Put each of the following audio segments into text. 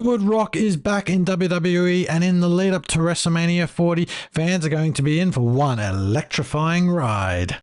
Hollywood Rock is back in WWE, and in the lead up to WrestleMania 40, fans are going to be in for one electrifying ride.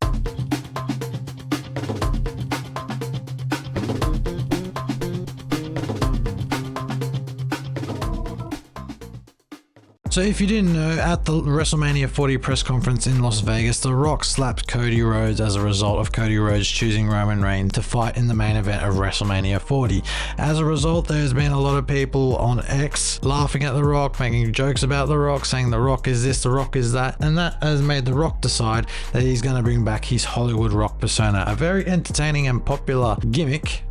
So if you didn't know, at the WrestleMania 40 press conference in Las Vegas, The Rock slapped Cody Rhodes as a result of Cody Rhodes choosing Roman Reigns to fight in the main event of WrestleMania 40. As a result, there's been a lot of people on X laughing at The Rock, making jokes about The Rock, saying The Rock is this, The Rock is that, and that has made The Rock decide that he's going to bring back his Hollywood Rock persona, a very entertaining and popular gimmick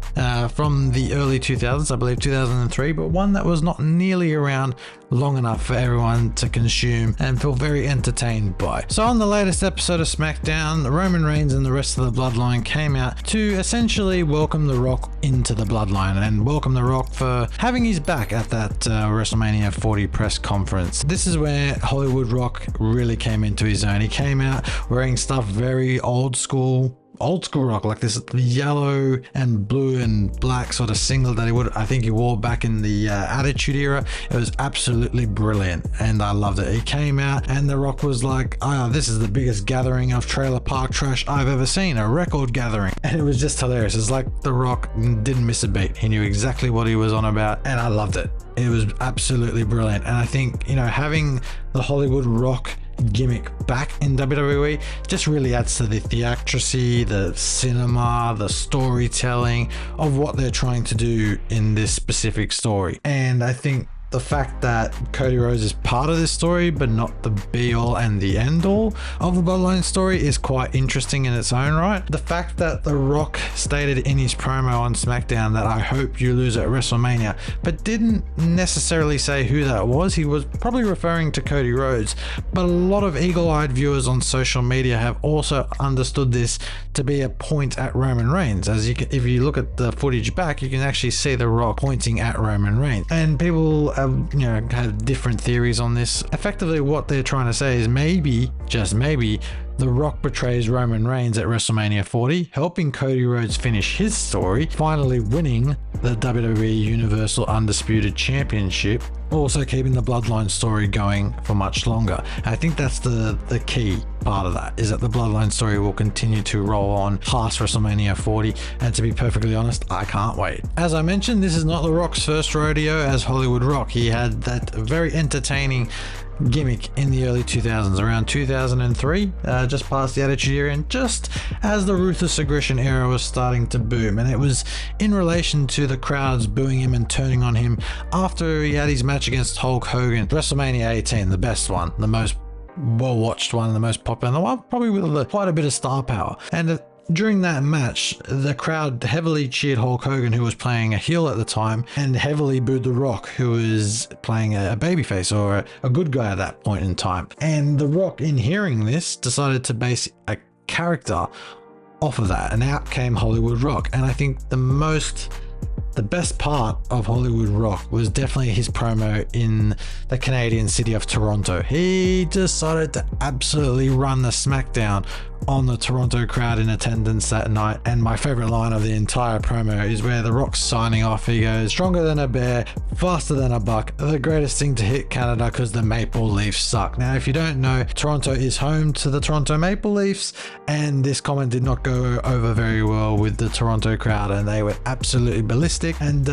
from the early 2000s, I believe 2003, but one that was not nearly around long enough for everyone to consume and feel very entertained by. So on the latest episode of SmackDown, Roman Reigns and the rest of the Bloodline came out to essentially welcome The Rock into the Bloodline and welcome The Rock for having his back at that WrestleMania 40 press conference. This is where Hollywood Rock really came into his own. He came out wearing stuff very old school Rock, like this yellow and blue and black sort of singlet that I think he wore back in the Attitude Era. It was absolutely brilliant and I loved it. He came out and The Rock was like, this is the biggest gathering of trailer park trash I've ever seen, a record gathering. And it was just hilarious. It's like The Rock didn't miss a beat. He knew exactly what he was on about and I loved it. It was absolutely brilliant. And I think, having the Hollywood Rock gimmick back in WWE just really adds to the theatricity, the cinema, the storytelling of what they're trying to do in this specific story. And I think the fact that Cody Rhodes is part of this story but not the be all and the end all of the Bloodline story is quite interesting in its own right. The fact that The Rock stated in his promo on SmackDown that I hope you lose at WrestleMania, but didn't necessarily say who that was. He was probably referring to Cody Rhodes, but a lot of eagle-eyed viewers on social media have also understood this to be a point at Roman Reigns. If you look at the footage back, you can actually see The Rock pointing at Roman Reigns, and people have different theories on this. Effectively, what they're trying to say is maybe, just maybe, The Rock betrays Roman Reigns at WrestleMania 40, helping Cody Rhodes finish his story, finally winning the WWE Universal Undisputed Championship, also keeping the Bloodline story going for much longer. I think that's the key part of that, is that the Bloodline story will continue to roll on past WrestleMania 40, and to be perfectly honest, I can't wait. As I mentioned, this is not The Rock's first rodeo as Hollywood Rock. He had that very entertaining gimmick in the early 2000s, around 2003, just past the Attitude Era and just as the Ruthless Aggression era was starting to boom. And it was in relation to the crowds booing him and turning on him after he had his match against Hulk Hogan, WrestleMania 18, the best one, the most well-watched one, the most popular, the one probably with quite a bit of star power. And during that match, the crowd heavily cheered Hulk Hogan, who was playing a heel at the time, and heavily booed The Rock, who was playing a babyface or a good guy at that point in time. And The Rock, in hearing this, decided to base a character off of that, and out came Hollywood Rock. And I think the best part of Hollywood Rock was definitely his promo in the Canadian city of Toronto. He decided to absolutely run the smackdown on the Toronto crowd in attendance that night. And my favorite line of the entire promo is where The Rock's signing off. He goes, "Stronger than a bear, faster than a buck, the greatest thing to hit Canada because the Maple Leafs suck." Now, if you don't know, Toronto is home to the Toronto Maple Leafs, and this comment did not go over very well with the Toronto crowd, and they went absolutely ballistic. And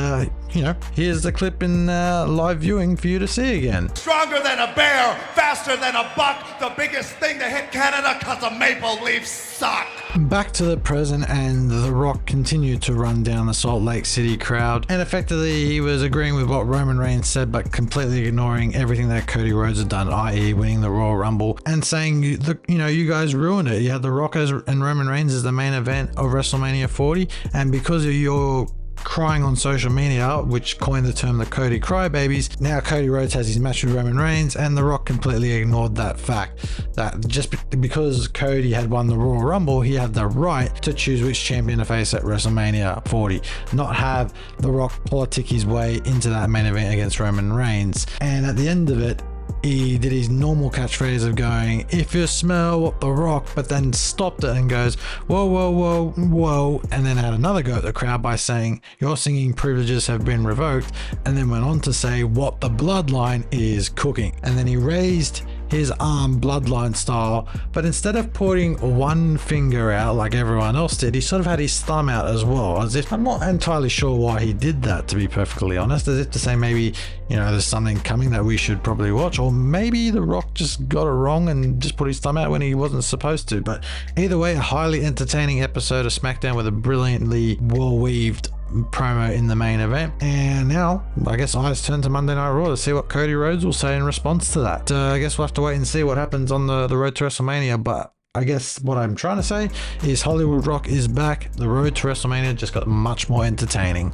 here's the clip in live viewing for you to see again. "Stronger than a bear, faster than a buck, the biggest thing to hit Canada because the Maple Leafs suck." Back to the present, and The Rock continued to run down the Salt Lake City crowd, and effectively he was agreeing with what Roman Reigns said, but completely ignoring everything that Cody Rhodes had done, i.e. winning the Royal Rumble, and saying, you guys ruined it. You had The Rock and Roman Reigns as the main event of WrestleMania 40, and because of your crying on social media, which coined the term the Cody Crybabies, now Cody Rhodes has his match with Roman Reigns, and The Rock completely ignored that fact that just because Cody had won the Royal Rumble, he had the right to choose which champion to face at WrestleMania 40, not have The Rock politic his way into that main event against Roman Reigns. And at the end of it, he did his normal catchphrase of going, "If you smell what the Rock," but then stopped it and goes, "Whoa, whoa, whoa, whoa," and then had another go at the crowd by saying, "Your singing privileges have been revoked," and then went on to say what the Bloodline is cooking. And then he raised his arm Bloodline style, but instead of putting one finger out like everyone else did, he sort of had his thumb out as well, as if, I'm not entirely sure why he did that, to be perfectly honest, as if to say maybe, you know, there's something coming that we should probably watch, or maybe The Rock just got it wrong and just put his thumb out when he wasn't supposed to. But either way, a highly entertaining episode of SmackDown with a brilliantly well-weaved promo in the main event. And now I guess eyes turn to Monday Night Raw to see what Cody Rhodes will say in response to that. I guess we'll have to wait and see what happens on the road to WrestleMania, but I guess what I'm trying to say is Hollywood Rock is back. The road to WrestleMania just got much more entertaining.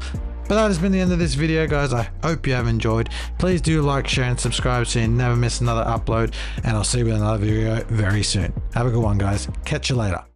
But that has been the end of this video, guys. I hope you have enjoyed. Please do like, share, and subscribe so you never miss another upload, and I'll see you with another video very soon. Have a good one, guys. Catch you later.